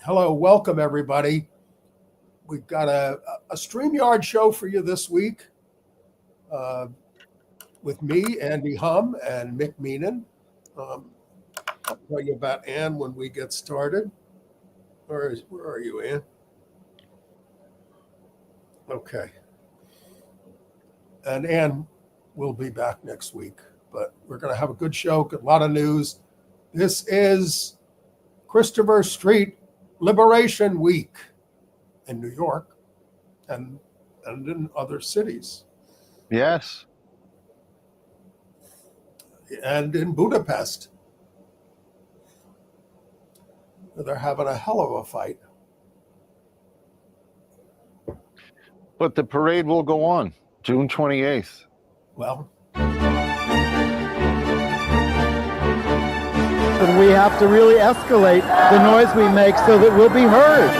Hello, welcome everybody. We've got a StreamYard show for you this week uh, with me, Andy Humm, and Mick Meenan. I'll tell you about Ann when we get started. Where are you, Ann? Okay. And Ann will be back next week, but we're going to have a good show, a lot of news. This is Christopher Street Liberation Week in New York and in other cities. Yes. And in Budapest. They're having a hell of a fight. But the parade will go on June 28th. Well, and we have to really escalate the noise we make so that we'll be heard.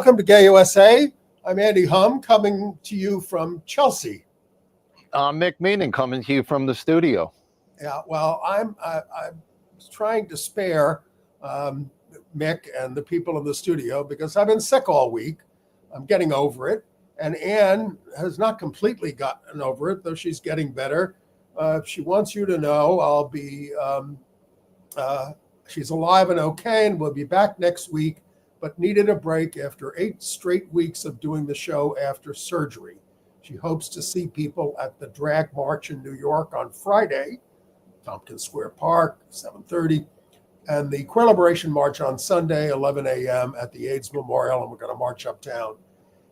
welcome to Gay USA. I'm Andy Humm, coming to you from Chelsea. Mick Meenan coming to you from the studio. Yeah, well, I'm trying to spare Mick and the people in the studio because I've been sick all week. I'm getting over it. And Ann has not completely gotten over it, though she's getting better. She wants you to know I'll be, she's alive and okay, and we'll be back next week, but needed a break after 8 straight weeks of doing the show after surgery. She hopes to see people at the Drag March in New York on Friday, Tompkins Square Park, 7:30, and the Queer Liberation March on Sunday, 11 a.m. at the AIDS Memorial, and we're going to march uptown.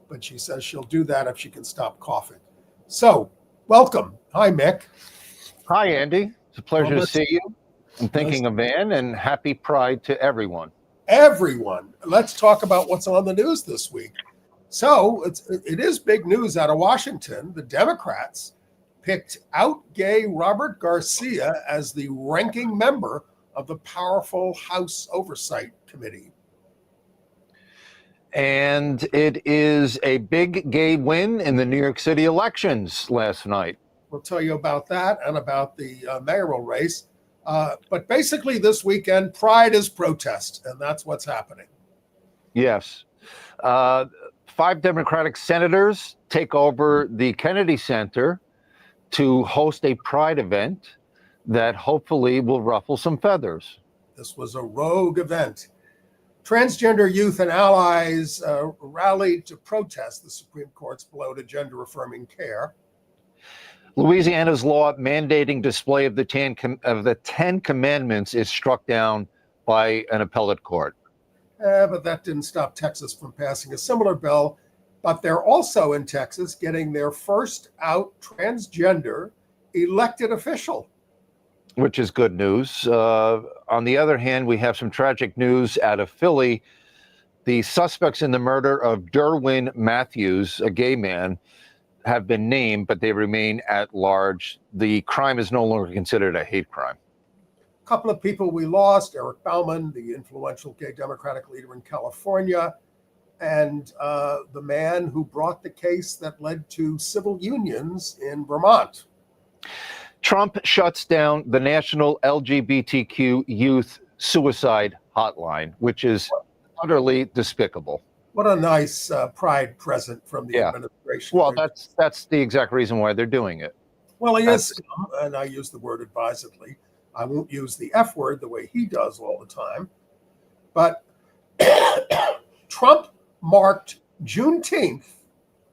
But she says she'll do that if she can stop coughing. So, welcome. Hi, Mick. Hi, Andy. It's a pleasure to see you. I'm thinking of Ann, and happy Pride to everyone. Everyone. Let's talk about what's on the news this week. So it is big news out of Washington. The Democrats picked out gay Robert Garcia as the ranking member of the powerful House Oversight Committee. And it is a big gay win in the New York City elections last night. We'll tell you about that and about the mayoral race. But basically this weekend, Pride is protest, and that's what's happening. Yes. 5 Democratic senators take over the Kennedy Center to host a Pride event that hopefully will ruffle some feathers. This was a rogue event. Transgender youth and allies rallied to protest the Supreme Court's blow to gender-affirming care. Louisiana's law mandating display of the Ten Commandments is struck down by an appellate court. But that didn't stop Texas from passing a similar bill. But they're also in Texas getting their first out transgender elected official. Which is good news. On the other hand, we have some tragic news out of Philly. The suspects in the murder of Derwin Matthews, a gay man, have been named, but they remain at large. The crime is no longer considered a hate crime. A couple of people we lost: Eric Bauman, the influential gay Democratic leader in California, and the man who brought the case that led to civil unions in Vermont. Trump shuts down the National LGBTQ Youth Suicide Hotline, which is utterly despicable. What a nice Pride present from the administration. Well, that's the exact reason why they're doing it. Well, he is, and I use the word advisedly. I won't use the F word the way he does all the time. But Trump marked Juneteenth,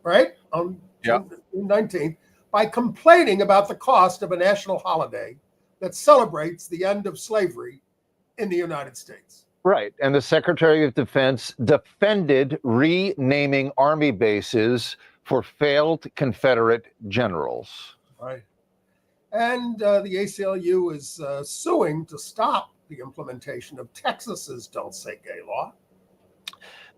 right, on June 19th, by complaining about the cost of a national holiday that celebrates the end of slavery in the United States. Right. And the Secretary of Defense defended renaming Army bases for failed Confederate generals. Right. And the ACLU is suing to stop the implementation of Texas's Don't Say Gay law.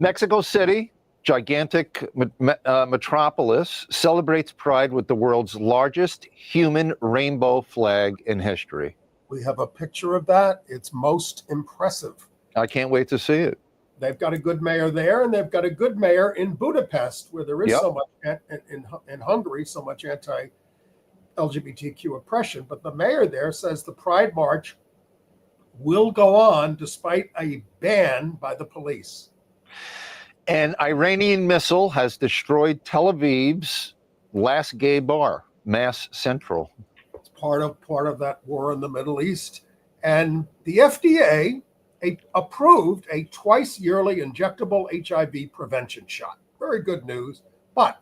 Mexico City gigantic metropolis celebrates Pride with the world's largest human rainbow flag in history. We have a picture of that. It's most impressive. I can't wait to see it. They've got a good mayor there, and they've got a good mayor in Budapest, where there is Yep. so much, in Hungary, so much anti-LGBTQ oppression. But the mayor there says the Pride March will go on despite a ban by the police. An Iranian missile has destroyed Tel Aviv's last gay bar, Mass Central. It's part of that war in the Middle East. And the FDA approved a twice yearly injectable HIV prevention shot. Very good news. But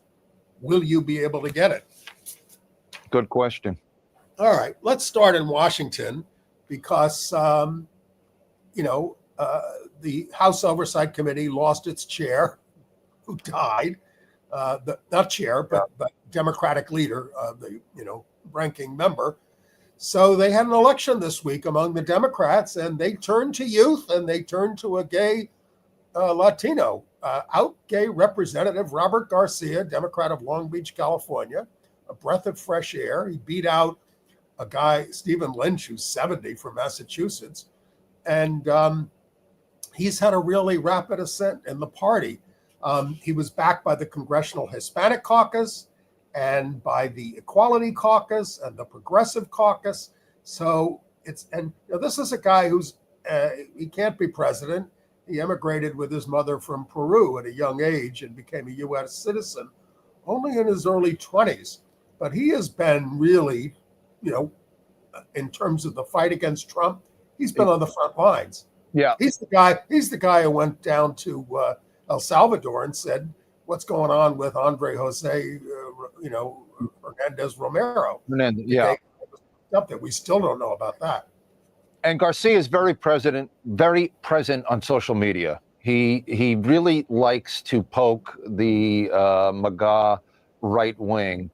will you be able to get it? Good question. All right, let's start in Washington because, the House Oversight Committee lost its chair, who died. Not chair, but Democratic leader, the ranking member. So they had an election this week among the Democrats, and they turned to youth, and they turned to a gay Latino, out gay representative, Robert Garcia, Democrat of Long Beach, California, a breath of fresh air. He beat out a guy, Stephen Lynch, who's 70 from Massachusetts. And he's had a really rapid ascent in the party. He was backed by the Congressional Hispanic Caucus and by the Equality Caucus and the Progressive Caucus. So this is a guy who's, he can't be president. He emigrated with his mother from Peru at a young age and became a U.S. citizen only in his early 20s. But he has been really, in terms of the fight against Trump, he's been on the front lines. Yeah. He's the guy who went down to El Salvador and said, what's going on with Andre Jose, Hernandez Romero? Yeah. That we still don't know about that. And Garcia is very present on social media. He really likes to poke the MAGA right wing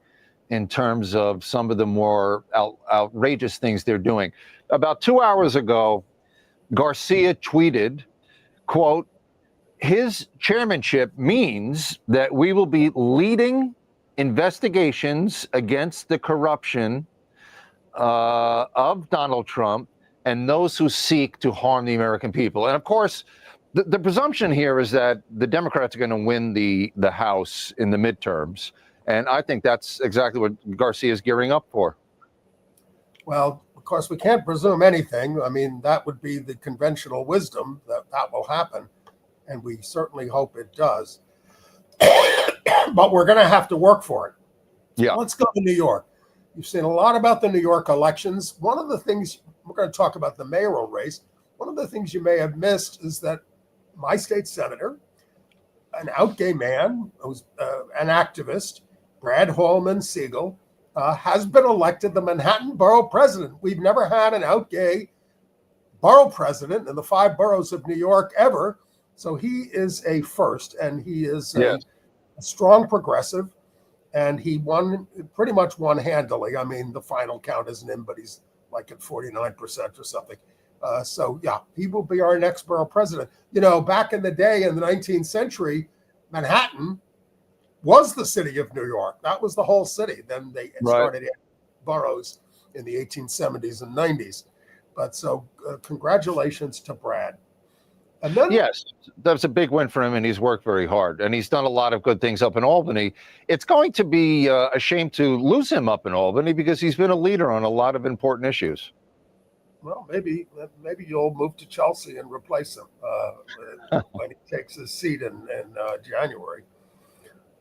in terms of some of the more outrageous things they're doing. About 2 hours ago, Garcia tweeted, quote, his chairmanship means that we will be leading investigations against the corruption of Donald Trump and those who seek to harm the American people. And of course, the presumption here is that the Democrats are going to win the House in the midterms. And I think that's exactly what Garcia is gearing up for. Well, of course, we can't presume anything. I mean, that would be the conventional wisdom that will happen. And we certainly hope it does. But we're going to have to work for it. Yeah. Let's go to New York. You've seen a lot about the New York elections. One of the things, we're going to talk about the mayoral race. One of the things you may have missed is that my state senator, an out gay man who's an activist, Brad Holman Siegel, has been elected the Manhattan borough president. We've never had an out gay borough president in the 5 boroughs of New York ever. So he is a first, and he is a strong progressive, and he pretty much won handily. I mean, the final count isn't in, but he's like at 49% or something. He will be our next borough president. Back in the day in the 19th century, Manhattan was the city of New York. That was the whole city. Then they started boroughs in the 1870s and 90s. But so congratulations to Brad. And then, yes, that's a big win for him, and he's worked very hard. And he's done a lot of good things up in Albany. It's going to be a shame to lose him up in Albany because he's been a leader on a lot of important issues. Well, maybe you'll move to Chelsea and replace him when he takes his seat in January.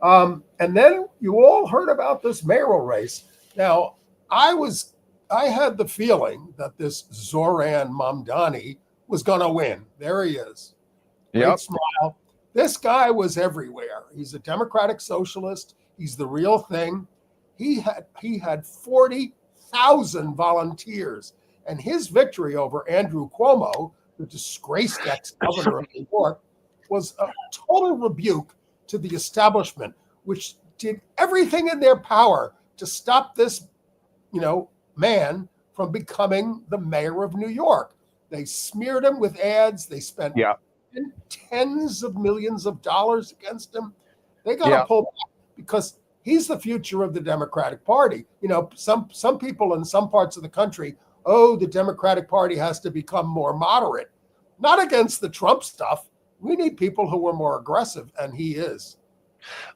And then you all heard about this mayoral race. Now, I had the feeling that this Zoran Mamdani was going to win. There he is. Great smile. This guy was everywhere. He's a democratic socialist. He's the real thing. He had 40,000 volunteers. And his victory over Andrew Cuomo, the disgraced ex-governor of New York, was a total rebuke to the establishment, which did everything in their power to stop this, man from becoming the mayor of New York. They smeared him with ads. They spent spent tens of millions of dollars against him. They got to pull back because he's the future of the Democratic Party. Some people in some parts of the country, the Democratic Party has to become more moderate. Not against the Trump stuff. We need people who are more aggressive, and he is.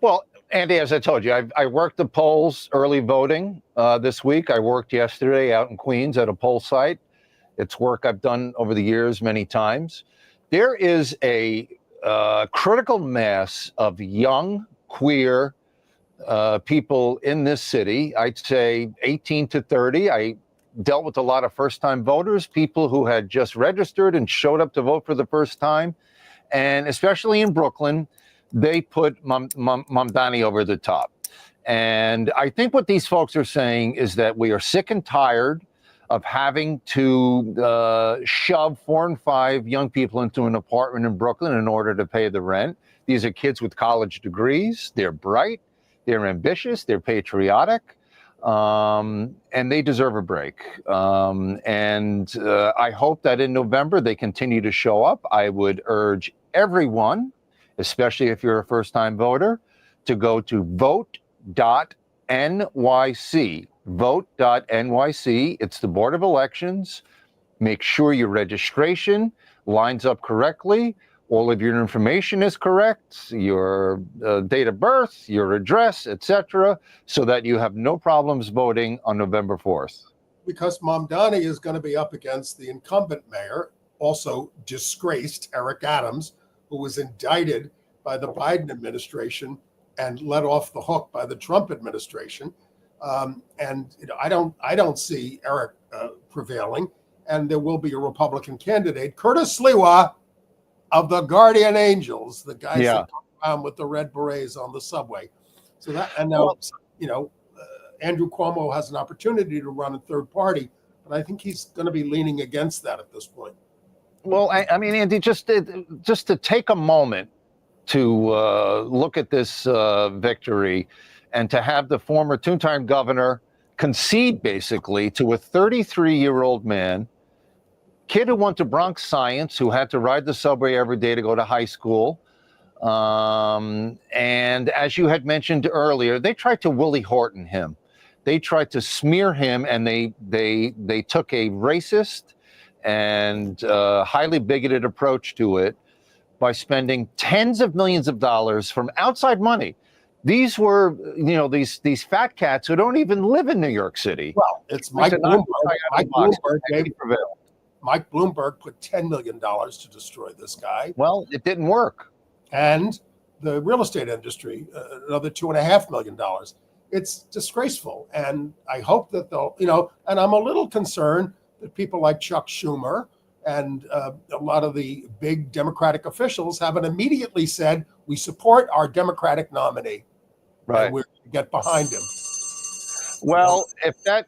Well, Andy, as I told you, I worked the polls early voting this week. I worked yesterday out in Queens at a poll site. It's work I've done over the years many times. There is a critical mass of young, queer people in this city. I'd say 18 to 30. I dealt with a lot of first-time voters, people who had just registered and showed up to vote for the first time. And especially in Brooklyn, they put Mamdani over the top. And I think what these folks are saying is that we are sick and tired of having to shove 4 and 5 young people into an apartment in Brooklyn in order to pay the rent. These are kids with college degrees. They're bright, they're ambitious, they're patriotic, and they deserve a break. I hope that in November they continue to show up. I would urge everyone, especially if you're a first-time voter, to go to vote.nyc. Vote.nyc. It's the Board of Elections. Make sure your registration lines up correctly. All of your information is correct, your date of birth, your address, etc., so that you have no problems voting on November 4th. Because Mamdani is going to be up against the incumbent mayor, also disgraced Eric Adams, who was indicted by the Biden administration and let off the hook by the Trump administration. I don't see Eric prevailing, and there will be a Republican candidate, Curtis Sliwa of the Guardian Angels, the guys that come around with the red berets on the subway. So that, and now, Andrew Cuomo has an opportunity to run a third party, but I think he's going to be leaning against that at this point. Well, I mean, Andy, just to take a moment to look at this victory and to have the former two-time governor concede basically to a 33-year-old man, kid who went to Bronx Science, who had to ride the subway every day to go to high school. And as you had mentioned earlier, they tried to Willie Horton him. They tried to smear him, and they took a racist and highly bigoted approach to it by spending tens of millions of dollars from outside money. These were, these fat cats who don't even live in New York City. Well, it's Mike Bloomberg. Mike Bloomberg put $10 million to destroy this guy. Well, it didn't work. And the real estate industry, another $2.5 million. It's disgraceful. And I hope that they'll, and I'm a little concerned that people like Chuck Schumer and a lot of the big Democratic officials haven't immediately said, we support our Democratic nominee. Right. And we're going to get behind him. Well, if that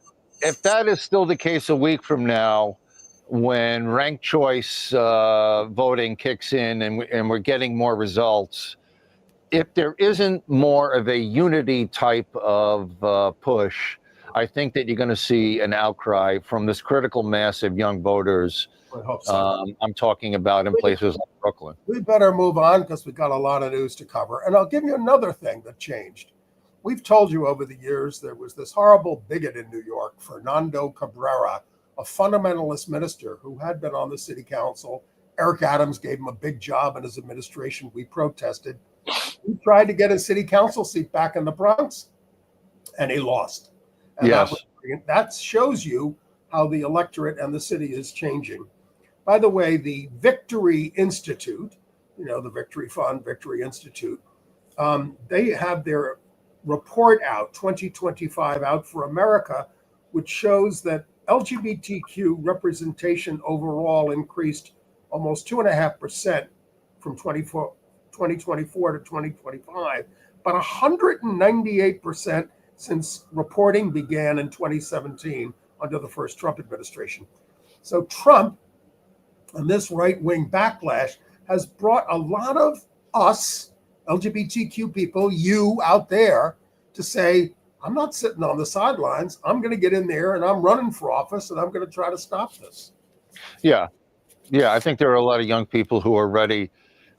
is still the case a week from now, when ranked choice voting kicks in and we're getting more results, if there isn't more of a unity type of push, I think that you're going to see an outcry from this critical mass of young voters. I hope so. I'm talking about in places like Brooklyn. We better move on because we've got a lot of news to cover. And I'll give you another thing that changed. We've told you over the years there was this horrible bigot in New York, Fernando Cabrera, a fundamentalist minister who had been on the city council. Eric Adams gave him a big job in his administration. We protested. He tried to get a city council seat back in the Bronx, and he lost. And that shows you how the electorate and the city is changing. By the way, the Victory Institute, the Victory Fund, Victory Institute, they have their report out, 2025 out for America, which shows that LGBTQ representation overall increased almost 2.5% from 2024 to 2025, but 198% since reporting began in 2017 under the first Trump administration. So Trump and this right-wing backlash has brought a lot of us, LGBTQ people, you out there, to say, I'm not sitting on the sidelines. I'm going to get in there and I'm running for office and I'm going to try to stop this. Yeah. Yeah, I think there are a lot of young people who are ready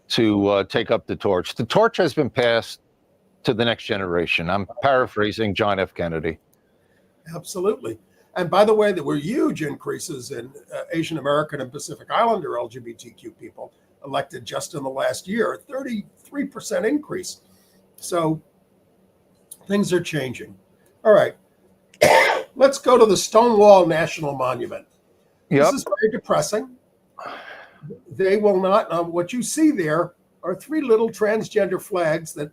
to take up the torch. The torch has been passed to the next generation. I'm paraphrasing John F. Kennedy. Absolutely. And by the way, there were huge increases in Asian American and Pacific Islander LGBTQ people elected just in the last year, a 33% increase. So things are changing. All right. Let's go to the Stonewall National Monument. This Yep. is very depressing. They will not, what you see there are three little transgender flags that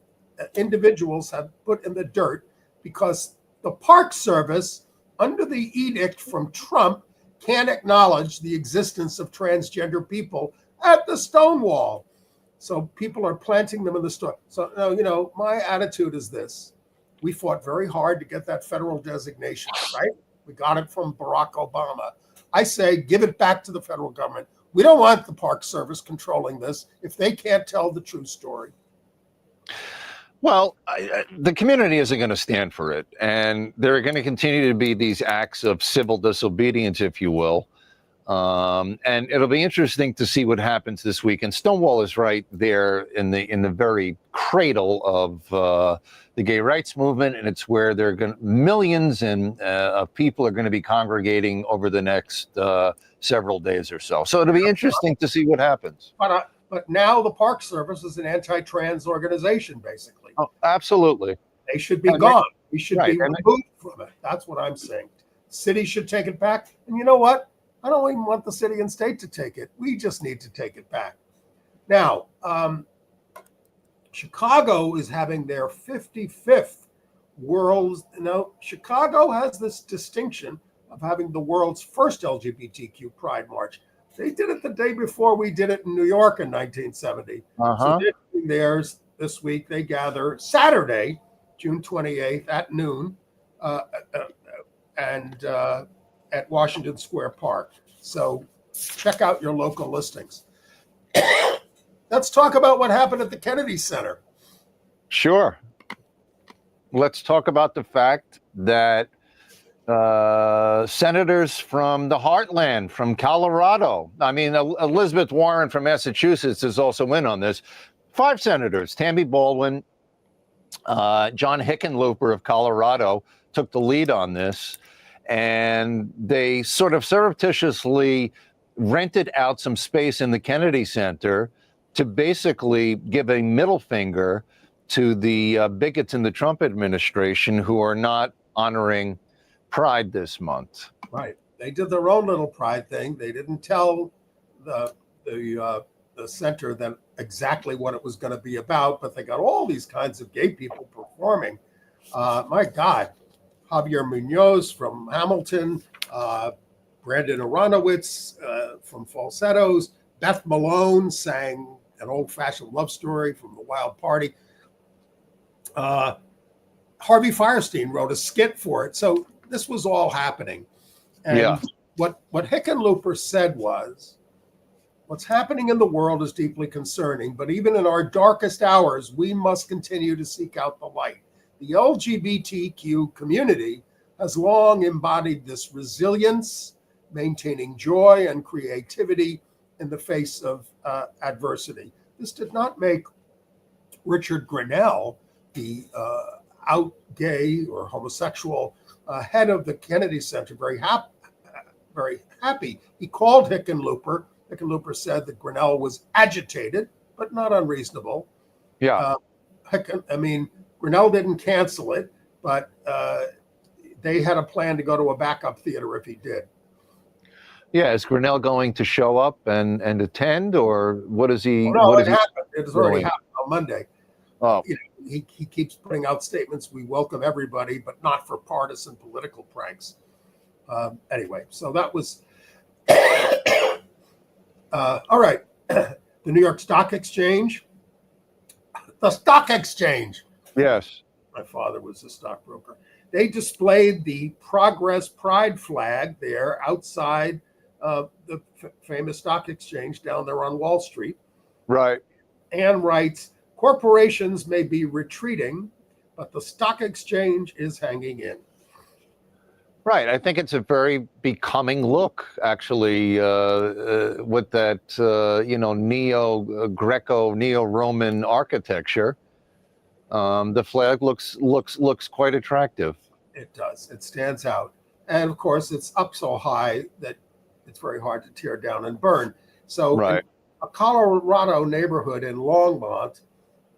individuals have put in the dirt because the Park Service, under the edict from Trump, can't acknowledge the existence of transgender people at the Stonewall. So people are planting them in the store. So, my attitude is this. We fought very hard to get that federal designation, right? We got it from Barack Obama. I say, give it back to the federal government. We don't want the Park Service controlling this if they can't tell the true story. Well, the community isn't going to stand for it. And there are going to continue to be these acts of civil disobedience, if you will. And it'll be interesting to see what happens this week. And Stonewall is right there in the very cradle of the gay rights movement, and it's where millions of people are going to be congregating over the next several days or so. So it'll be interesting to see what happens. But now the Park Service is an anti-trans organization, basically. Oh, absolutely. They should be gone. We should be removed from it. That's what I'm saying. City should take it back. And you know what? I don't even want the city and state to take it. We just need to take it back. Now, Chicago is having their 55th world's, Chicago has this distinction of having the world's first LGBTQ Pride March. They did it the day before we did it in New York in 1970. So they're doing theirs this week. They gather Saturday, June 28th at noon, and at Washington Square Park. So check out your local listings. Let's talk about what happened at the Kennedy Center. Sure. Let's talk about the fact that senators from the heartland, from Colorado, Elizabeth Warren from Massachusetts is also in on this. 5 senators, Tammy Baldwin, John Hickenlooper of Colorado took the lead on this. And they sort of surreptitiously rented out some space in the Kennedy Center to basically give a middle finger to the bigots in the Trump administration who are not honoring Pride this month. Right. They did their own little Pride thing. They didn't tell the center that exactly what it was going to be about, but they got all these kinds of gay people performing. My God. Javier Munoz from Hamilton, Brandon Aronowitz from Falsettos, Beth Malone sang an old-fashioned love story from The Wild Party. Harvey Fierstein wrote a skit for it. So this was all happening. And what Hickenlooper said was, what's happening in the world is deeply concerning, but even in our darkest hours, we must continue to seek out the light. The LGBTQ community has long embodied this resilience, maintaining joy and creativity in the face of adversity. This did not make Richard Grinnell, the out gay or homosexual head of the Kennedy Center, very happy. He called Hickenlooper. Hickenlooper said that Grinnell was agitated, but not unreasonable. Yeah. Grinnell didn't cancel it, but they had a plan to go to a backup theater if he did. Yeah, is Grinnell going to show up and attend, or what is he? It happened. It has already happened on Monday. Oh, he keeps putting out statements. We welcome everybody, but not for partisan political pranks. Anyway, so that was all right. The New York Stock Exchange. The Stock Exchange. Yes. My father was a stockbroker. They displayed the Progress Pride flag there outside the famous stock exchange down there on Wall Street. Right. Ann writes, corporations may be retreating, but the stock exchange is hanging in. Right. I think it's a very becoming look, actually, with that, neo-Greco, neo-Roman architecture. The flag looks quite attractive. It does. It stands out. And of course, it's up so high that it's very hard to tear down and burn. So Right. in a Colorado neighborhood in Longmont,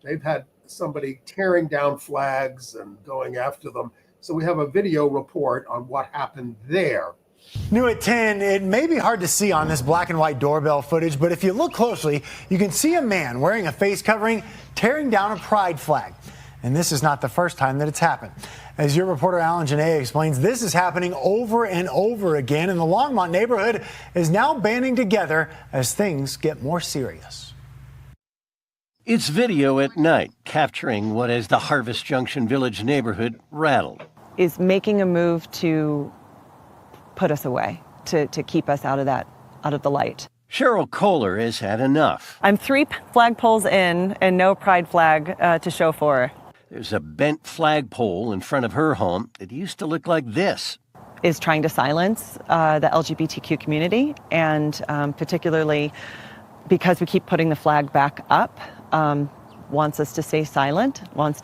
they've had somebody tearing down flags and going after them. So we have a video report on what happened there. New at 10, it may be hard to see on this black and white doorbell footage, but if you look closely, you can see a man wearing a face covering tearing down a pride flag. And this is not the first time that it's happened. As your reporter Alan Janae explains, this is happening over and over again, and the Longmont neighborhood is now banding together as things get more serious. It's video at night capturing what has the Harvest Junction Village neighborhood rattled. Is making a move to put us away, to keep us out of the light. Cheryl Kohler has had enough. I'm 3 flagpoles in and no pride flag to show for. There's a bent flagpole in front of her home that used to look like this. Is trying to silence the LGBTQ community, and particularly because we keep putting the flag back up, wants us to stay silent, wants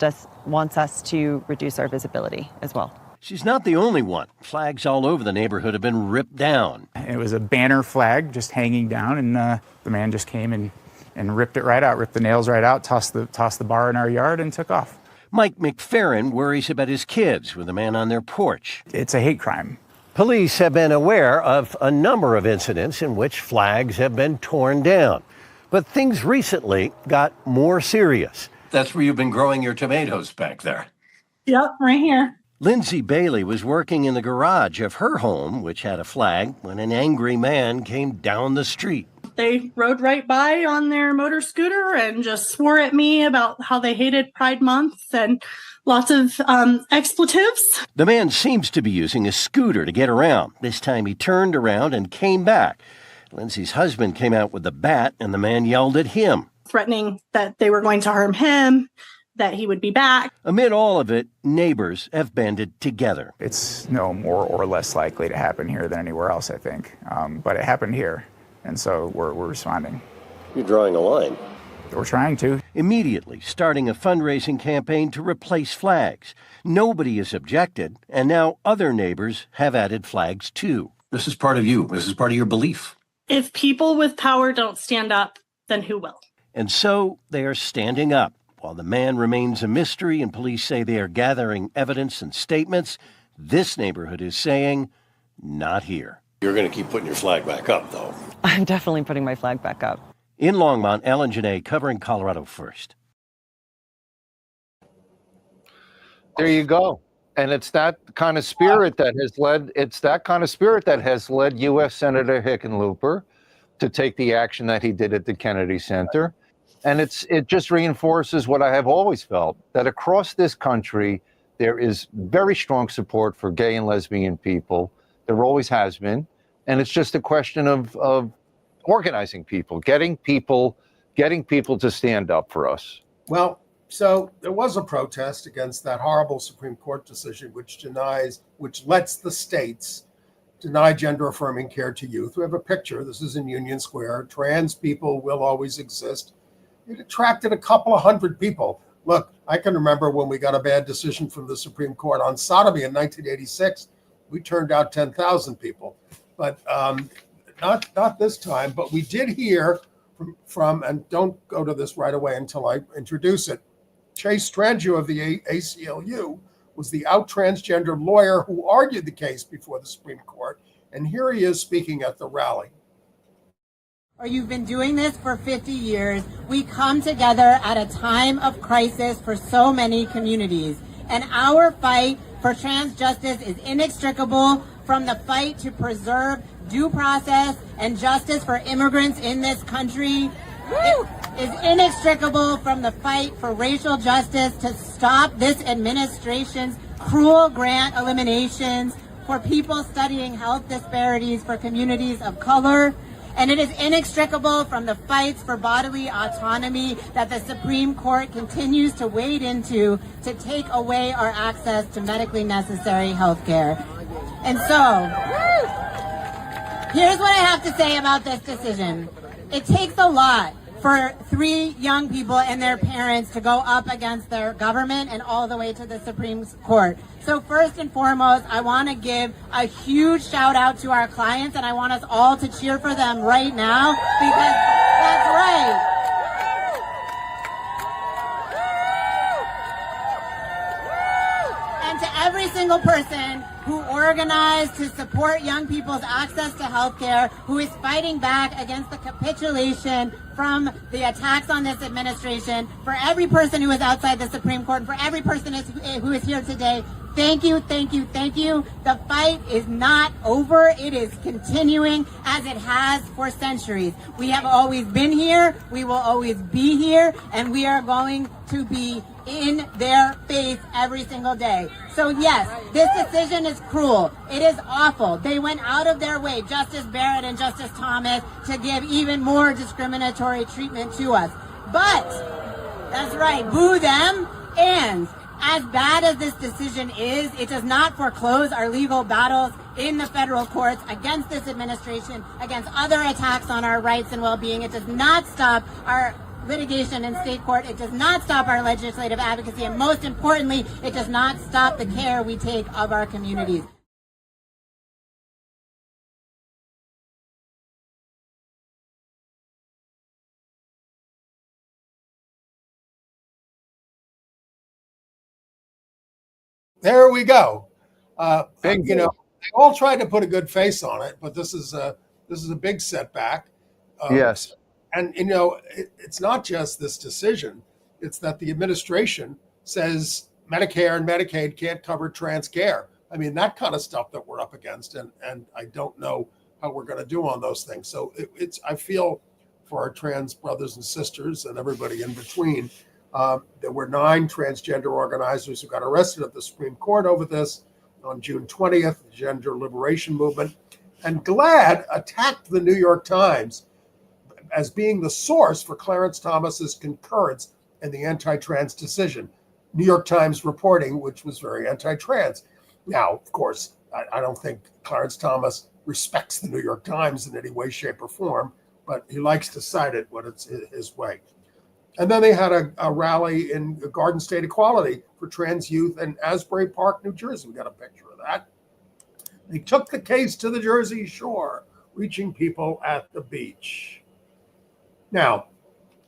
us to reduce our visibility as well. She's not the only one. Flags all over the neighborhood have been ripped down. It was a banner flag just hanging down, and the man just came and ripped it right out, ripped the nails right out, tossed the bar in our yard and took off. Mike McFerrin worries about his kids with a man on their porch. It's a hate crime. Police have been aware of a number of incidents in which flags have been torn down. But things recently got more serious. That's where you've been growing your tomatoes back there. Yep, right here. Lindsay Bailey was working in the garage of her home, which had a flag, when an angry man came down the street. They rode right by on their motor scooter and just swore at me about how they hated Pride Month and lots of expletives. The man seems to be using a scooter to get around. This time he turned around and came back. Lindsay's husband came out with a bat and the man yelled at him, threatening that they were going to harm him, that he would be back. Amid all of it, neighbors have banded together. It's no more or less likely to happen here than anywhere else, I think. But it happened here, and so we're responding. You're drawing a line. We're trying to. Immediately starting a fundraising campaign to replace flags. Nobody has objected, and now other neighbors have added flags too. This is part of you. This is part of your belief. If people with power don't stand up, then who will? And so they are standing up. While the man remains a mystery and police say they are gathering evidence and statements, this neighborhood is saying, not here. You're going to keep putting your flag back up, though. I'm definitely putting my flag back up. In Longmont, Alan Janae covering Colorado First. There you go. And it's that kind of spirit that has led U.S. Senator Hickenlooper to take the action that he did at the Kennedy Center. And it just reinforces what I have always felt, that across this country, there is very strong support for gay and lesbian people. There always has been. And it's just a question of organizing people, getting people to stand up for us. Well, so there was a protest against that horrible Supreme Court decision, which lets the states deny gender affirming care to youth. We have a picture. This is in Union Square. Trans people will always exist. It attracted a couple of hundred people. Look, I can remember when we got a bad decision from the Supreme Court on sodomy in 1986. We turned out 10,000 people, but not this time. But we did hear from, and don't go to this right away until I introduce it, Chase Strangio of the ACLU was the out transgender lawyer who argued the case before the Supreme Court. And here he is speaking at the rally. Or you've been doing this for 50 years. We come together at a time of crisis for so many communities. And our fight for trans justice is inextricable from the fight to preserve due process and justice for immigrants in this country. It is inextricable from the fight for racial justice to stop this administration's cruel grant eliminations for people studying health disparities for communities of color. And it is inextricable from the fights for bodily autonomy that the Supreme Court continues to wade into to take away our access to medically necessary health care. And so, here's what I have to say about this decision. It takes a lot for 3 young people and their parents to go up against their government and all the way to the Supreme Court. So first and foremost, I want to give a huge shout out to our clients, and I want us all to cheer for them right now, because that's right. And to every single person who organized to support young people's access to health care, who is fighting back against the capitulation from the attacks on this administration, for every person who is outside the Supreme Court, and for every person who is here today, thank you, thank you, thank you. The fight is not over. It is continuing as it has for centuries. We have always been here. We will always be here. And we are going to be in their face every single day. So yes, this decision is cruel. It is awful. They went out of their way, Justice Barrett and Justice Thomas, to give even more discriminatory treatment to us. But, that's right, boo them. And as bad as this decision is, it does not foreclose our legal battles in the federal courts against this administration, against other attacks on our rights and well-being. It does not stop our litigation in state court. It does not stop our legislative advocacy. And most importantly, it does not stop the care we take of our communities. There we go. Thank You know, they all tried to put a good face on it, but this is a big setback. Yes. And you know, it's not just this decision; it's that the administration says Medicare and Medicaid can't cover trans care. I mean, that kind of stuff that we're up against, and I don't know how we're going to do on those things. So I feel for our trans brothers and sisters and everybody in between. There were 9 transgender organizers who got arrested at the Supreme Court over this on June 20th, the Gender Liberation Movement. And GLAAD attacked the New York Times as being the source for Clarence Thomas's concurrence in the anti-trans decision. New York Times reporting, which was very anti-trans. Now, of course, I don't think Clarence Thomas respects the New York Times in any way, shape, or form, but he likes to cite it when it's his way. And then they had a rally in Garden State Equality for trans youth in Asbury Park, New Jersey. We got a picture of that. They took the case to the Jersey Shore, reaching people at the beach. Now,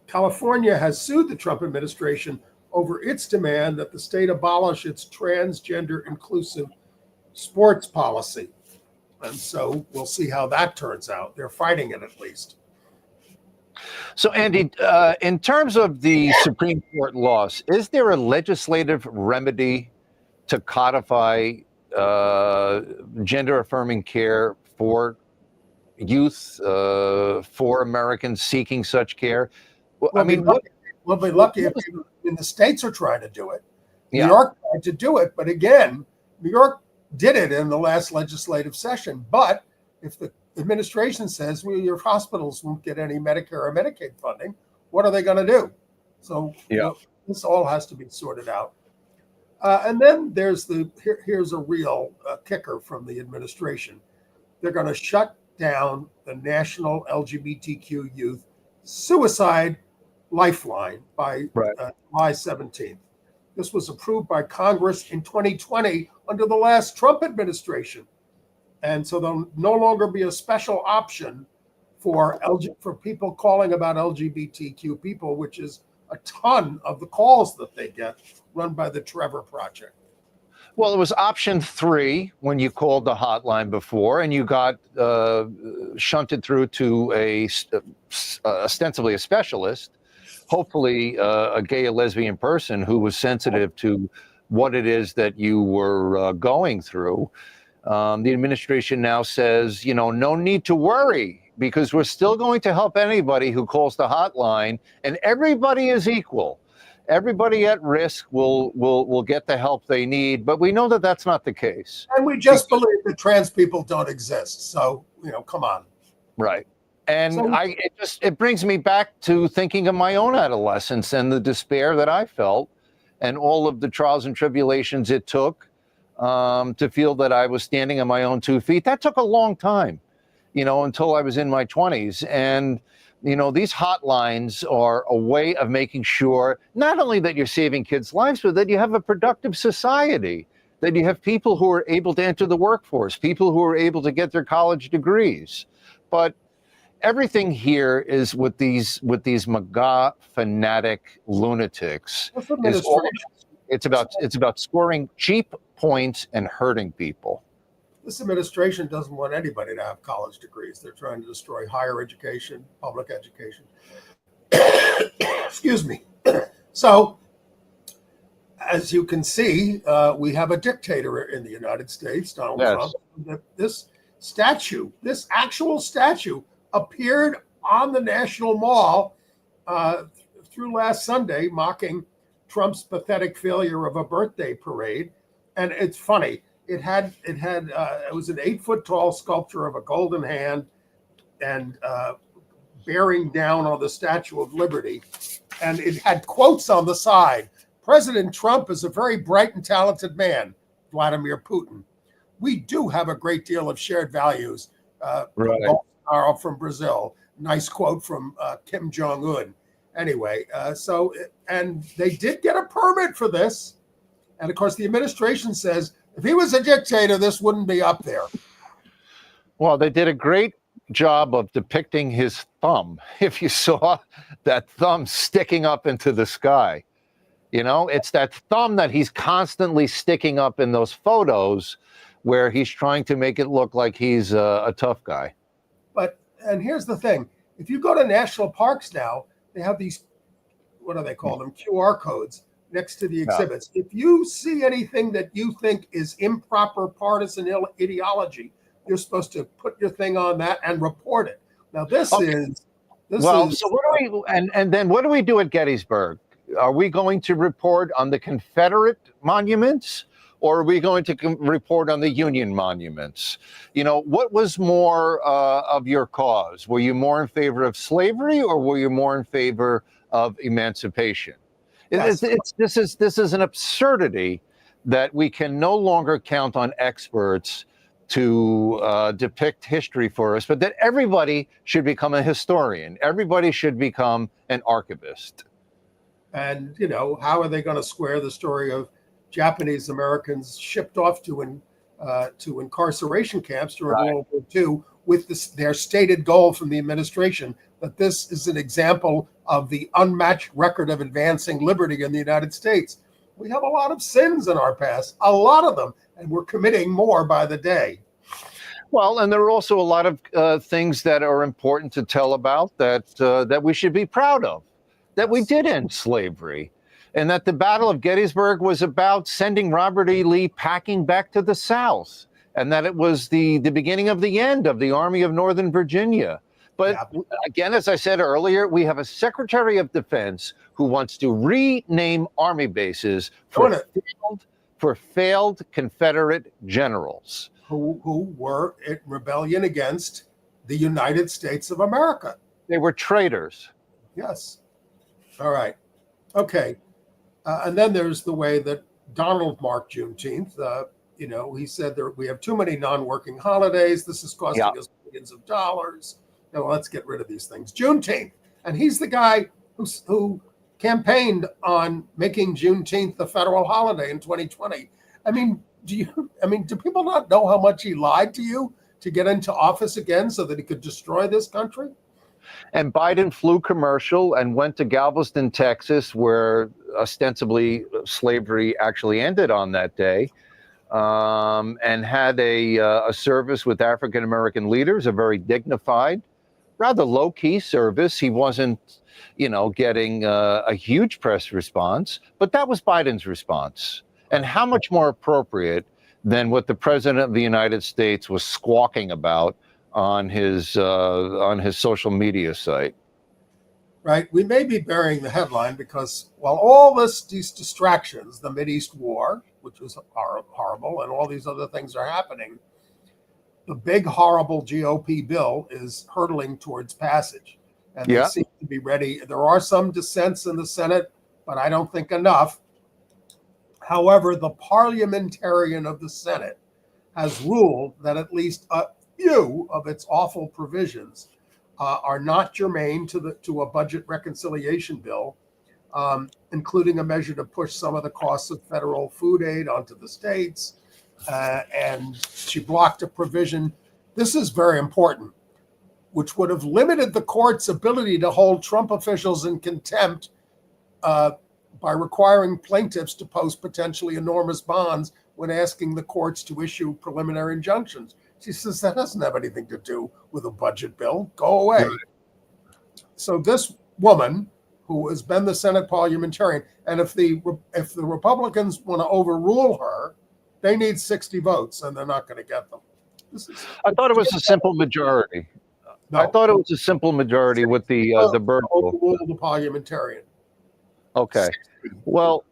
California has sued the Trump administration over its demand that the state abolish its transgender inclusive sports policy. And so we'll see how that turns out. They're fighting it at least. So, Andy, in terms of the Supreme Court loss, is there a legislative remedy to codify gender-affirming care for youth, for Americans seeking such care? We'll be lucky if the states are trying to do it. Yeah. New York tried to do it, but again, New York did it in the last legislative session. But if the administration says, well, your hospitals won't get any Medicare or Medicaid funding, what are they going to do? So this all has to be sorted out. And then there's here's a real kicker from the administration. They're going to shut down the National LGBTQ Youth Suicide Lifeline by July 17th. This was approved by Congress in 2020 under the last Trump administration. And so there'll no longer be a special option for people calling about LGBTQ people, which is a ton of the calls that they get, run by the Trevor Project. Well, it was option 3 when you called the hotline before, and you got shunted through to ostensibly a specialist, hopefully a gay or lesbian person who was sensitive to what it is that you were going through. The administration now says, no need to worry, because we're still going to help anybody who calls the hotline, and everybody is equal. Everybody at risk will get the help they need, but we know that that's not the case. And we just believe that trans people don't exist. So, come on. Right. And it brings me back to thinking of my own adolescence and the despair that I felt and all of the trials and tribulations it took to feel that I was standing on my own 2 feet. That took a long time, until I was in my 20s. And, these hotlines are a way of making sure not only that you're saving kids' lives, but that you have a productive society, that you have people who are able to enter the workforce, people who are able to get their college degrees. But everything here is with these MAGA fanatic lunatics. It's about scoring cheap points and hurting people. This administration doesn't want anybody to have college degrees. They're trying to destroy higher education, public education. Excuse me. So, as you can see, we have a dictator in the United States, Donald Trump. This actual statue, appeared on the National Mall through last Sunday, mocking Trump's pathetic failure of a birthday parade. And it's funny. It was an 8-foot tall sculpture of a golden hand and bearing down on the Statue of Liberty. And it had quotes on the side. President Trump is a very bright and talented man, Vladimir Putin. We do have a great deal of shared values. Bolsonaro from Brazil. Nice quote from Kim Jong-un. Anyway, and they did get a permit for this. And of course, the administration says, if he was a dictator, this wouldn't be up there. Well, they did a great job of depicting his thumb. If you saw that thumb sticking up into the sky, it's that thumb that he's constantly sticking up in those photos where he's trying to make it look like he's a tough guy. And here's the thing. If you go to national parks now, they have these, what do they call them? QR codes next to the exhibits. If you see anything that you think is improper partisan ideology, you're supposed to put your thing on that and report it. Now, so what do we, and then what do we do at Gettysburg? Are we going to report on the Confederate monuments, or are we going to report on the Union monuments? What was more of your cause? Were you more in favor of slavery, or were you more in favor of emancipation? This is an absurdity that we can no longer count on experts to depict history for us, but that everybody should become a historian. Everybody should become an archivist. And, how are they going to square the story of Japanese Americans shipped off to incarceration camps during World War II with their stated goal from the administration that this is an example of the unmatched record of advancing liberty in the United States? We have a lot of sins in our past, a lot of them, and we're committing more by the day. Well, and there are also a lot of things that are important to tell about that we should be proud of, that we did end slavery, and that the Battle of Gettysburg was about sending Robert E. Lee packing back to the South, and that it was the beginning of the end of the Army of Northern Virginia. But again, as I said earlier, we have a Secretary of Defense who wants to rename Army bases for failed Confederate generals who were in rebellion against the United States of America. They were traitors. Yes. All right. Okay. And then there's the way that Donald marked Juneteenth. He said we have too many non-working holidays. This is costing us billions of dollars. No, let's get rid of these things. Juneteenth. And he's the guy who campaigned on making Juneteenth the federal holiday in 2020. Do people not know how much he lied to you to get into office again so that he could destroy this country? And Biden flew commercial and went to Galveston, Texas, where ostensibly slavery actually ended on that day, and had a service with African-American leaders, a very dignified, rather low-key service. He wasn't, getting a huge press response, but that was Biden's response. And how much more appropriate than what the President of the United States was squawking about on his social media site. Right. We may be burying the headline because while all these distractions, the Mideast war, which was horrible, and all these other things are happening, the big, horrible GOP bill is hurtling towards passage. And they seem to be ready. There are some dissents in the Senate, but I don't think enough. However, the parliamentarian of the Senate has ruled that at least a few of its awful provisions are not germane to a budget reconciliation bill, including a measure to push some of the costs of federal food aid onto the states. And she blocked a provision, this is very important, which would have limited the court's ability to hold Trump officials in contempt by requiring plaintiffs to post potentially enormous bonds when asking the courts to issue preliminary injunctions. She says that doesn't have anything to do with a budget bill. Go away. Right. So this woman, who has been the Senate parliamentarian, and if the Republicans want to overrule her, they need 60 votes, and they're not going to get them. I thought it was a simple majority. No. I thought it was a simple majority with the Byrd rule. Overrule the parliamentarian. Okay. Well,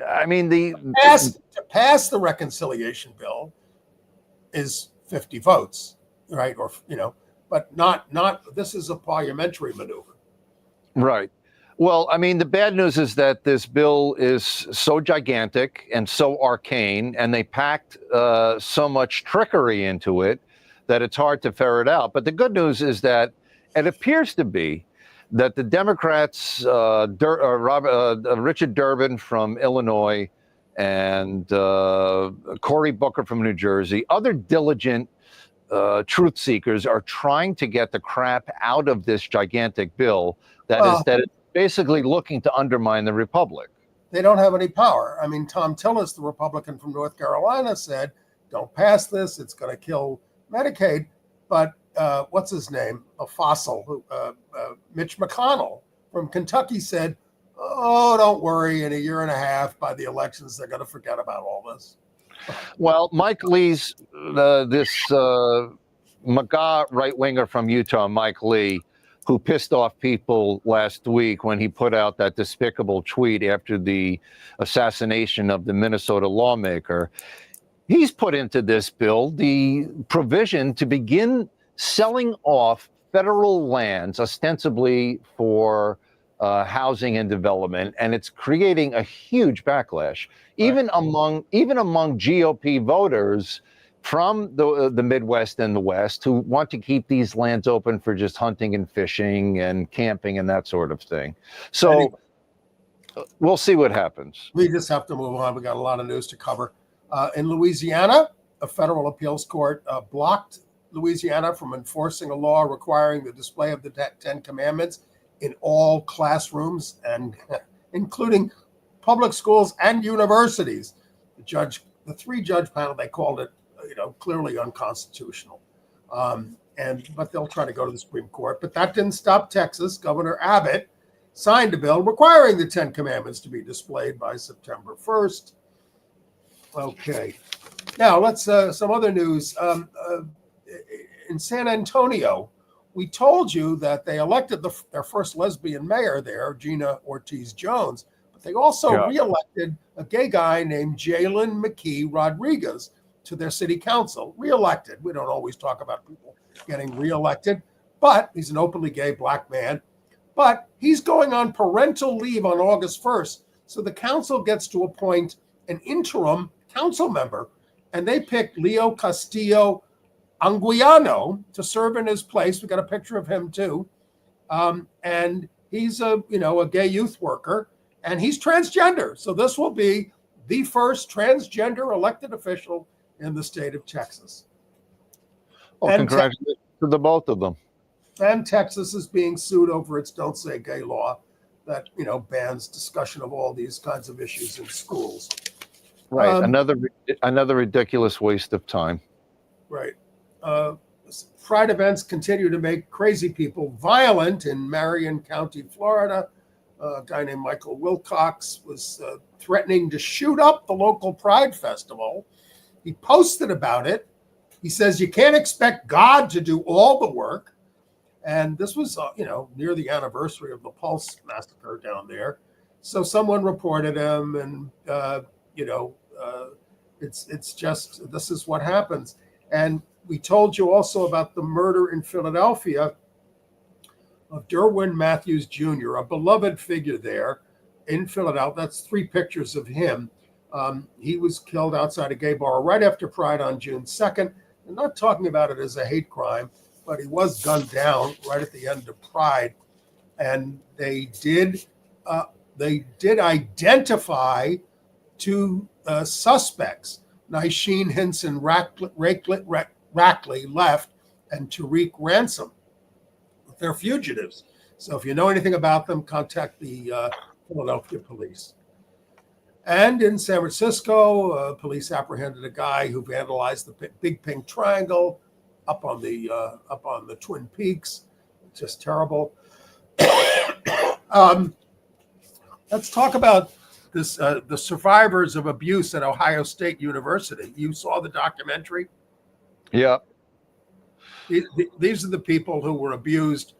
I mean, to pass the reconciliation bill is 50 votes, right? Or but not this is a parliamentary maneuver. Right. Well, I mean, the bad news is that this bill is so gigantic and so arcane, and they packed so much trickery into it that it's hard to ferret out. But the good news is that it appears to be that the Democrats, Richard Durbin from Illinois and Cory Booker from New Jersey, other diligent truth seekers are trying to get the crap out of this gigantic bill that is basically looking to undermine the republic. They don't have any power. I mean, Tom Tillis, the Republican from North Carolina, said, don't pass this. It's going to kill Medicaid. But what's his name? A fossil, Mitch McConnell from Kentucky said, oh, don't worry. In a year and a half by the elections, they're going to forget about all this. Well, Mike Lee's, this MAGA right-winger from Utah, Mike Lee, who pissed off people last week when he put out that despicable tweet after the assassination of the Minnesota lawmaker, he's put into this bill the provision to begin selling off federal lands ostensibly for housing and development, and it's creating a huge backlash, even among GOP voters from the Midwest and the West who want to keep these lands open for just hunting and fishing and camping and that sort of thing. So we'll see what happens. We just have to move on. We got a lot of news to cover. In Louisiana, a federal appeals court blocked Louisiana from enforcing a law requiring the display of the Ten Commandments in all classrooms, and including public schools and universities. The three-judge panel, they called it, clearly unconstitutional. But they'll try to go to the Supreme Court. But that didn't stop Texas. Governor Abbott signed a bill requiring the Ten Commandments to be displayed by September 1st. Okay. Now let's some other news. In San Antonio, we told you that they elected their first lesbian mayor there, Gina Ortiz-Jones, but they also reelected a gay guy named Jalen McKee Rodriguez to their city council. Reelected. We don't always talk about people getting reelected, but he's an openly gay black man. But he's going on parental leave on August 1st, so the council gets to appoint an interim council member, and they picked Leo Castillo Anguiano to serve in his place. We got a picture of him too, and he's a gay youth worker, and he's transgender. So this will be the first transgender elected official in the state of Texas. Well, congratulations to the both of them. And Texas is being sued over its "Don't Say Gay" law that bans discussion of all these kinds of issues in schools. Right, another ridiculous waste of time. Right. Pride events continue to make crazy people violent in Marion County, Florida. A guy named Michael Wilcox was threatening to shoot up the local Pride festival. He posted about it. He says, you can't expect God to do all the work. And this was, near the anniversary of the Pulse massacre down there. So someone reported him, and, it's just, this is what happens. And we told you also about the murder in Philadelphia of Derwin Matthews Jr., a beloved figure there. in Philadelphia. That's 3 pictures of him. He was killed outside a gay bar right after Pride on June 2nd. I'm not talking about it as a hate crime, but he was gunned down right at the end of Pride. And they did identify 2 suspects, Nysheen Hinson Rackley left, and Tariq Ransom. They're fugitives. So if you know anything about them, contact the Philadelphia police. And in San Francisco, police apprehended a guy who vandalized the big pink triangle up on the Twin Peaks. Just terrible. Let's talk about this. The survivors of abuse at Ohio State University. You saw the documentary? Yeah. These are the people who were abused,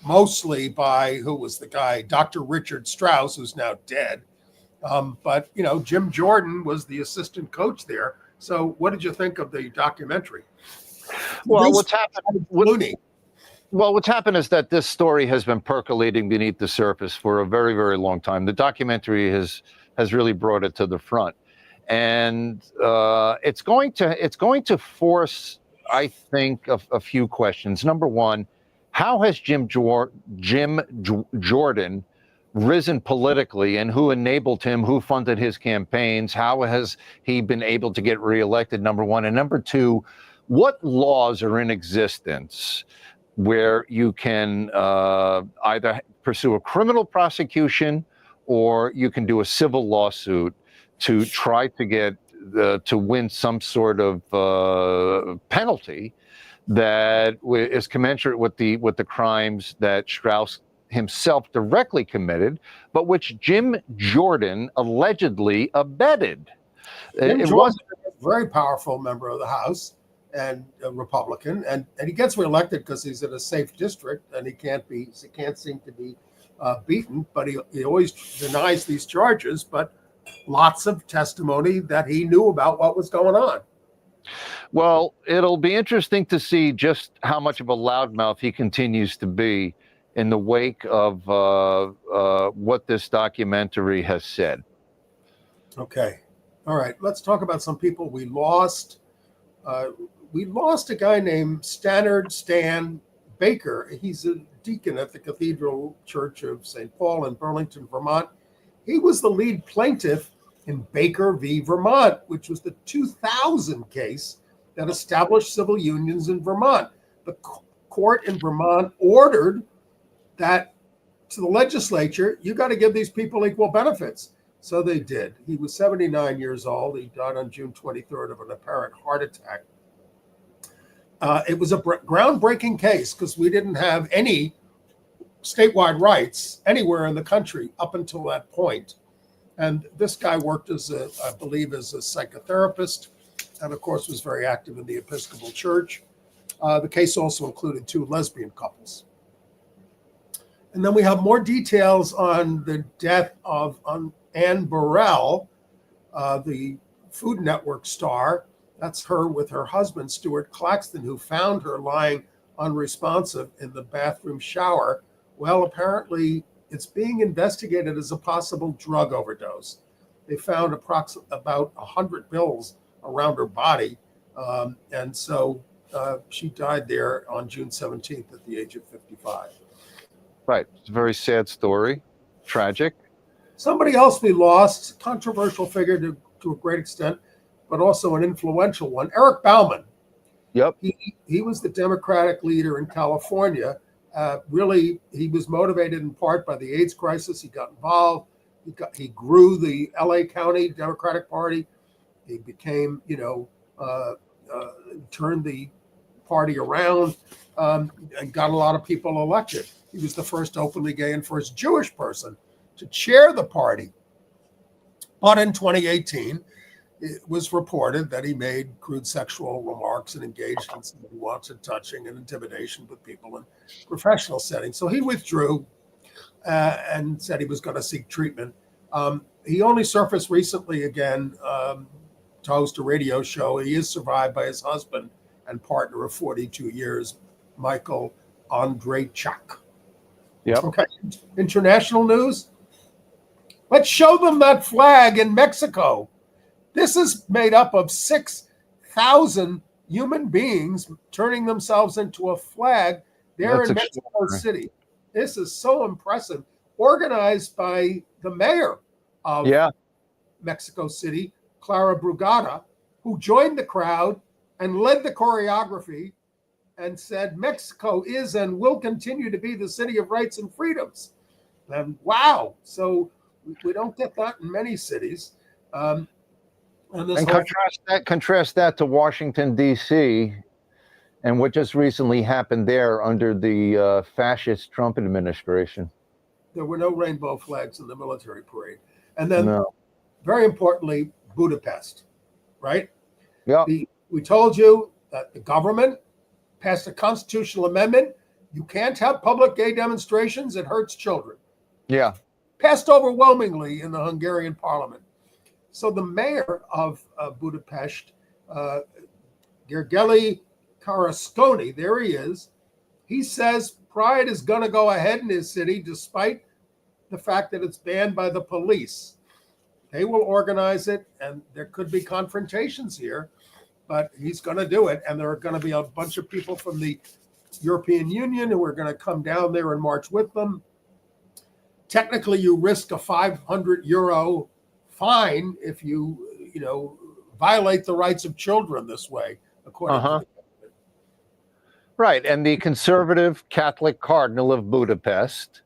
mostly by, who was the guy, Dr. Richard Strauss, who's now dead. But, Jim Jordan was the assistant coach there. So what did you think of the documentary? Well, what's happened is that this story has been percolating beneath the surface for a very, very long time. The documentary has really brought it to the front. And it's going to force, I think, a few questions. Number one, how has Jim Jordan risen politically, and who enabled him, who funded his campaigns? How has he been able to get reelected, number one? And number two, what laws are in existence where you can either pursue a criminal prosecution or you can do a civil lawsuit to try to get to win some sort of penalty that is commensurate with the crimes that Strauss himself directly committed, but which Jim Jordan allegedly abetted. Jim Jordan was a very powerful member of the House and a Republican, and he gets reelected because he's in a safe district and he can't seem to be beaten, but he always denies these charges, but lots of testimony that he knew about what was going on. Well, it'll be interesting to see just how much of a loudmouth he continues to be in the wake of what this documentary has said. Okay. All right. Let's talk about some people we lost. We lost a guy named Stannard Stan Baker. He's a deacon at the Cathedral Church of St. Paul in Burlington, Vermont. He was the lead plaintiff in Baker v. Vermont, which was the 2000 case that established civil unions in Vermont. The court in Vermont ordered that to the legislature, you got to give these people equal benefits. So they did. He was 79 years old. He died on June 23rd of an apparent heart attack. It was a groundbreaking case because we didn't have any statewide rights anywhere in the country up until that point. And this guy worked I believe, as a psychotherapist, and of course was very active in the Episcopal Church. The case also included 2 lesbian couples. And then we have more details on the death of Anne Burrell, the Food Network star. That's her with her husband, Stuart Claxton, who found her lying unresponsive in the bathroom shower. Well, apparently it's being investigated as a possible drug overdose. They found about 100 pills around her body. And so she died there on June 17th at the age of 55. Right. It's a very sad story. Tragic. Somebody else we lost, controversial figure to a great extent, but also an influential one, Eric Bauman. Yep. He was the Democratic leader in California. Really, he was motivated in part by the AIDS crisis. He got involved. He grew the LA County Democratic Party. He became, turned the party around and got a lot of people elected. He was the first openly gay and first Jewish person to chair the party. But in 2018, it was reported that he made crude sexual remarks and engaged in some unwanted touching and intimidation with people in professional settings. So he withdrew and said he was going to seek treatment. He only surfaced recently again to host a radio show. He is survived by his husband and partner of 42 years, Michael Andreychuk. Yep. Okay. International news. Let's show them that flag in Mexico. This is made up of 6,000 human beings turning themselves into a flag there in Mexico City. This is so impressive. Organized by the mayor of Mexico City, Clara Brugada, who joined the crowd and led the choreography and said, Mexico is and will continue to be the city of rights and freedoms. And wow, so we don't get that in many cities. And contrast that to Washington, D.C., and what just recently happened there under the fascist Trump administration. There were no rainbow flags in the military parade. And then, very importantly, Budapest, right? Yeah. We told you that the government passed a constitutional amendment. You can't have public gay demonstrations. It hurts children. Yeah. Passed overwhelmingly in the Hungarian parliament. So the mayor of Budapest, Gergely Karasconi, there he is. He says Pride is going to go ahead in his city despite the fact that it's banned by the police. They will organize it, and there could be confrontations here, but he's going to do it. And there are going to be a bunch of people from the European Union who are going to come down there and march with them. Technically, you risk a 500 euro fine if you violate the rights of children this way, according to the government. Right, and the conservative Catholic Cardinal of Budapest,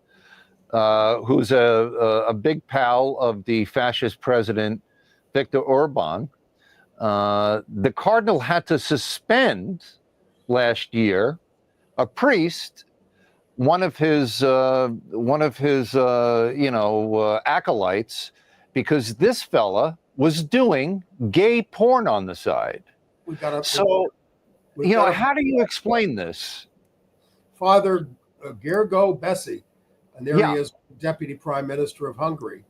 who's a big pal of the fascist president Viktor Orban, the cardinal had to suspend last year a priest, one of his acolytes, because this fella was doing gay porn on the side. How do you explain this? Father Gergo Bessi, and there he is, Deputy Prime Minister of Hungary.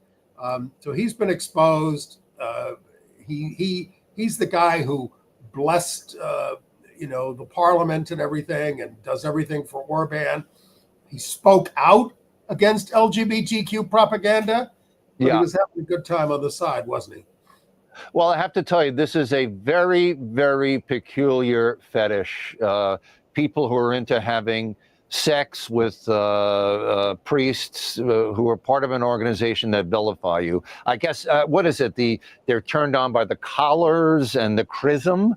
So he's been exposed. He's the guy who blessed the parliament and everything, and does everything for Orban. He spoke out against LGBTQ propaganda, but he was having a good time on the side, wasn't he? Well, I have to tell you, this is a very, very peculiar fetish. People who are into having sex with priests who are part of an organization that vilify you. I guess, what is it? They're turned on by the collars and the chrism.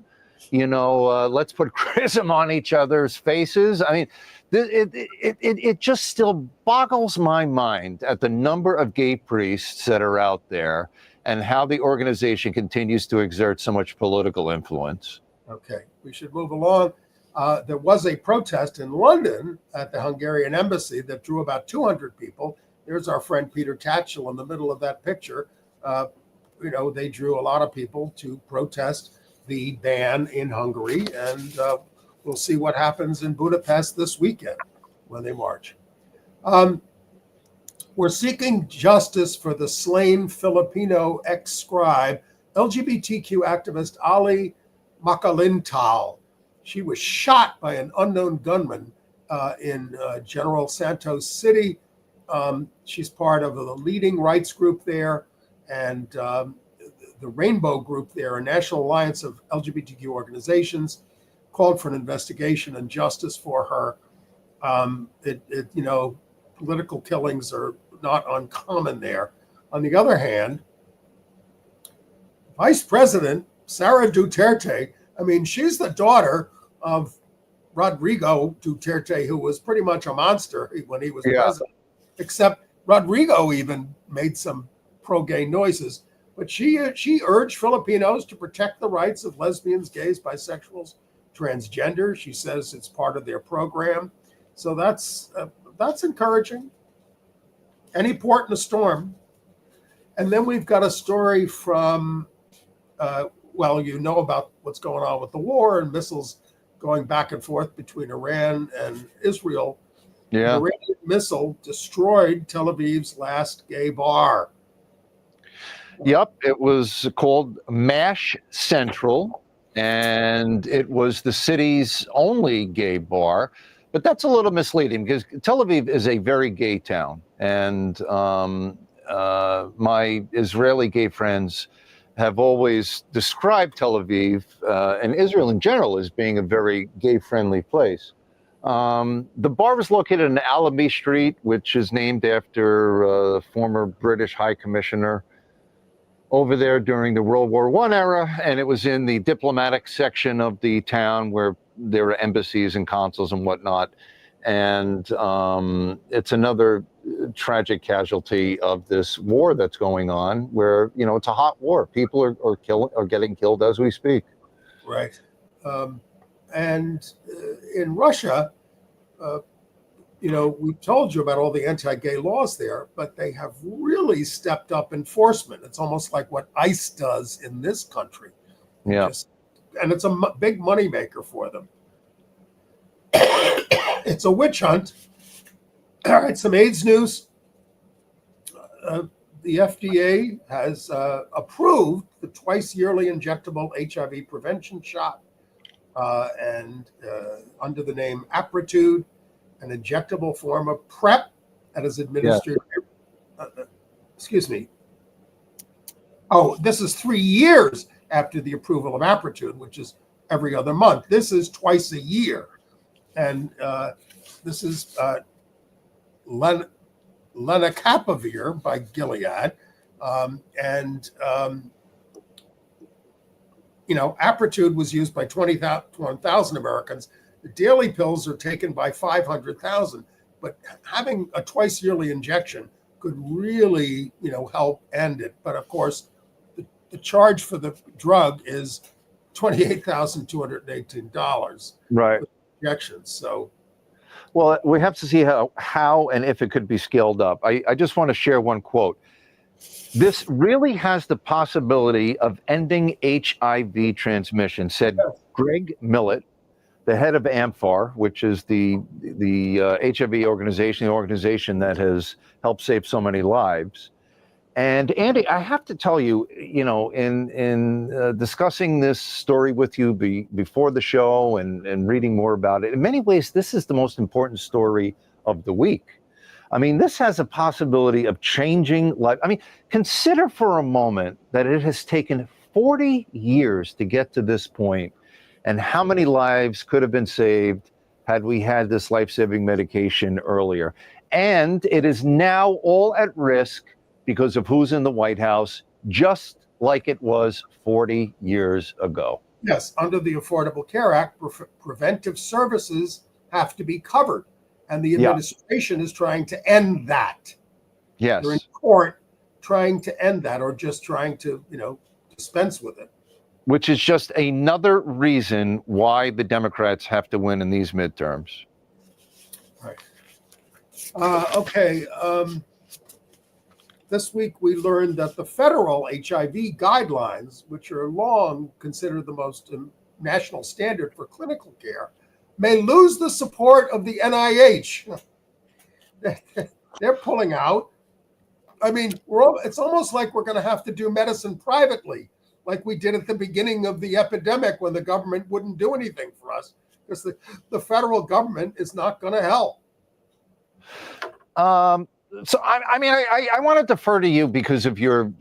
Let's put chrism on each other's faces. I mean, it just still boggles my mind at the number of gay priests that are out there and how the organization continues to exert so much political influence. Okay, we should move along. There was a protest in London at the Hungarian embassy that drew about 200 people. There's our friend Peter Tatchell in the middle of that picture. They drew a lot of people to protest the ban in Hungary, and we'll see what happens in Budapest this weekend when they march. We're seeking justice for the slain Filipino ex-scribe, LGBTQ activist Ali Makalintal. She was shot by an unknown gunman in General Santos City. She's part of the leading rights group there, and the Rainbow Group there, a national alliance of LGBTQ organizations, called for an investigation and justice for her. Political killings are not uncommon there. On the other hand, Vice President Sara Duterte, she's the daughter of Rodrigo Duterte, who was pretty much a monster when he was president, except Rodrigo even made some pro-gay noises. But she urged Filipinos to protect the rights of lesbians, gays, bisexuals, transgender. She says it's part of their program. So that's encouraging. Any port in a storm. And then we've got a story from, about what's going on with the war and missiles going back and forth between Iran and Israel. Yeah. An Iranian missile destroyed Tel Aviv's last gay bar. Yep, it was called MASH Central, and it was the city's only gay bar. But that's a little misleading because Tel Aviv is a very gay town, and my Israeli gay friends have always described Tel Aviv and Israel in general as being a very gay-friendly place. The bar was located in Alamy Street, which is named after the former British High Commissioner over there during the World War I era, and it was in the diplomatic section of the town where there were embassies and consuls and whatnot. And it's another tragic casualty of this war that's going on, where it's a hot war. People are getting killed as we speak. Right. And in Russia, we've told you about all the anti-gay laws there, but they have really stepped up enforcement. It's almost like what ICE does in this country. Yeah. And it's a big moneymaker for them. It's a witch hunt. All right, some AIDS news. The FDA has approved the twice-yearly injectable HIV prevention shot, and under the name Apretude, an injectable form of PrEP that is administered. Excuse me. Oh, this is 3 years after the approval of Apretude, which is every other month. This is twice a year. And this is lenacapavir by Gilead. Apretude was used by 21,000 Americans. The daily pills are taken by 500,000. But having a twice yearly injection could really, help end it. But of course, the charge for the drug is $28,218. Right. Injections. So, well, we have to see how and if it could be scaled up. I just want to share one quote. This really has the possibility of ending HIV transmission, said Greg Millett, the head of AMFAR, which is the HIV organization, the organization that has helped save so many lives. And Andy, I have to tell you, in discussing this story with you before the show and reading more about it, in many ways, this is the most important story of the week. I mean, this has a possibility of changing life. I mean, consider for a moment that it has taken 40 years to get to this point, and how many lives could have been saved had we had this life-saving medication earlier. And it is now all at risk because of who's in the White House, just like it was 40 years ago. Yes, under the Affordable Care Act, preventive services have to be covered. And the administration is trying to end that. Yes. They're in court trying to end that, or just trying to, dispense with it. Which is just another reason why the Democrats have to win in these midterms. Right. Okay. This week we learned that the federal HIV guidelines, which are long considered the most national standard for clinical care, may lose the support of the NIH. They're pulling out. I mean, it's almost like we're going to have to do medicine privately, like we did at the beginning of the epidemic when the government wouldn't do anything for us, because the federal government is not going to help. So, I want to defer to you because of your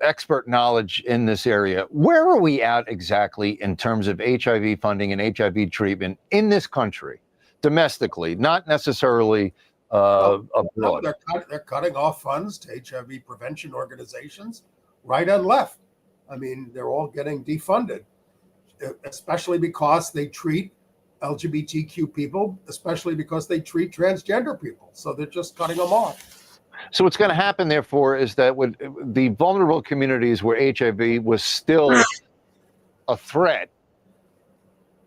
expert knowledge in this area. Where are we at exactly in terms of HIV funding and HIV treatment in this country, domestically, not necessarily abroad? They're cutting off funds to HIV prevention organizations right and left. I mean, they're all getting defunded, especially because they treat LGBTQ people, especially because they treat transgender people. So they're just cutting them off. So what's going to happen, therefore, is that with the vulnerable communities where HIV was still a threat,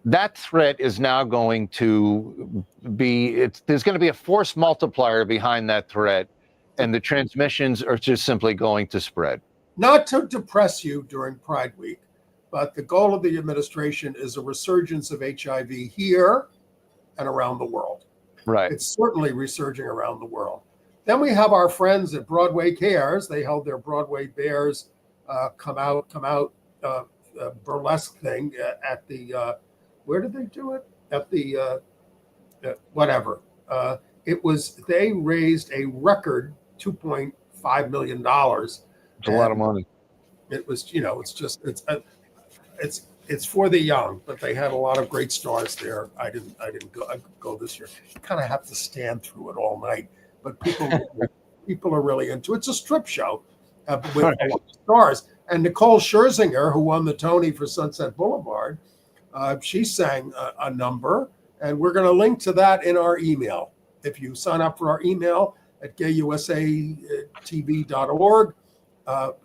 that threat is now going to be, there's going to be a force multiplier behind that threat, and the transmissions are just simply going to spread. Not to depress you during Pride Week, but the goal of the administration is a resurgence of HIV here and around the world. Right. It's certainly resurging around the world. Then we have our friends at Broadway Cares. They held their Broadway Bears come out burlesque thing at the, where did they do it? At the, whatever. They raised a record $2.4 $5 million. It's a lot of money. It was, it's for the young, but they had a lot of great stars there. I didn't go this year. You kind of have to stand through it all night, but people are really into it. It's a strip show with a lot of stars. And Nicole Scherzinger, who won the Tony for Sunset Boulevard, she sang a number, and we're going to link to that in our email. If you sign up for our email at gayusatv.org,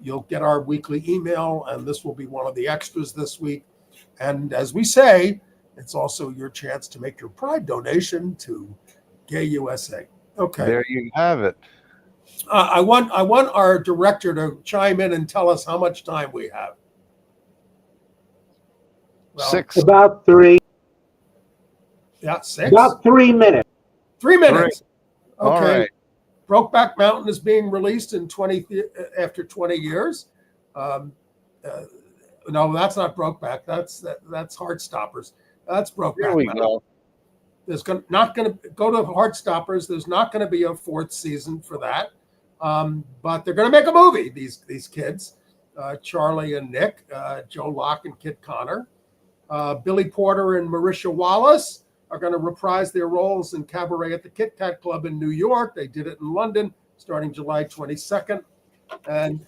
you'll get our weekly email, and this will be one of the extras this week. And as we say, it's also your chance to make your Pride donation to Gay USA. Okay. There you have it. I want our director to chime in and tell us how much time we have. Well, 6. About 3. Yeah, 6. About 3 minutes. 3 minutes. All Okay. right. Brokeback Mountain is being released in after 20 years. No, that's not Brokeback. That's Heartstoppers. That's Brokeback There we Mountain. go. There's not going to go to Heartstoppers. There's not going to be a 4th season for that. But they're going to make a movie. These kids, Charlie and Nick, Joe Locke and Kit Connor, Billy Porter and Marisha Wallace are going to reprise their roles in Cabaret at the Kit Kat Club in New York. They did it in London starting July 22nd, and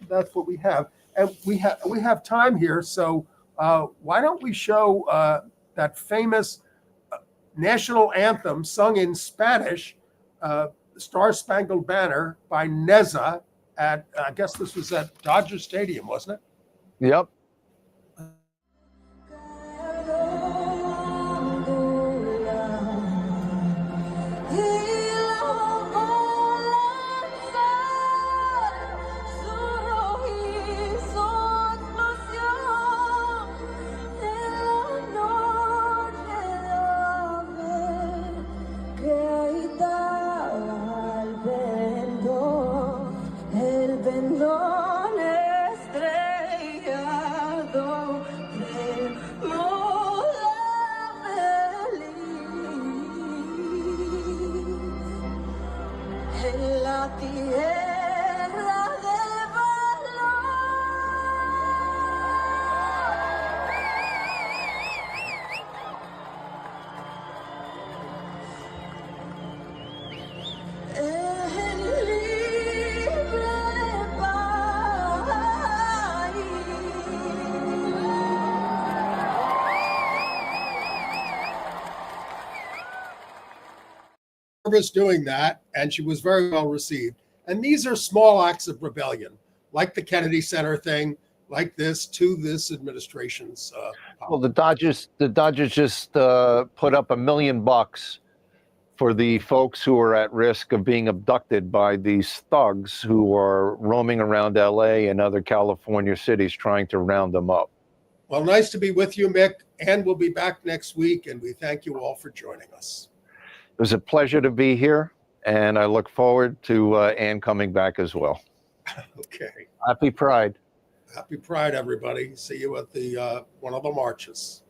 that's what we have. And we have time here, so why don't we show that famous national anthem sung in Spanish, Star Spangled Banner by Neza at, I guess this was at Dodger Stadium, wasn't it? Yep. Service doing that, and she was very well received. And these are small acts of rebellion, like the Kennedy Center thing, like this administration's. Well, the Dodgers just put up $1 million for the folks who are at risk of being abducted by these thugs who are roaming around LA and other California cities trying to round them up. Well, nice to be with you, Mick. And we'll be back next week, and we thank you all for joining us. It was a pleasure to be here, and I look forward to Ann coming back as well. Okay. Happy Pride. Happy Pride, everybody. See you at the one of the marches.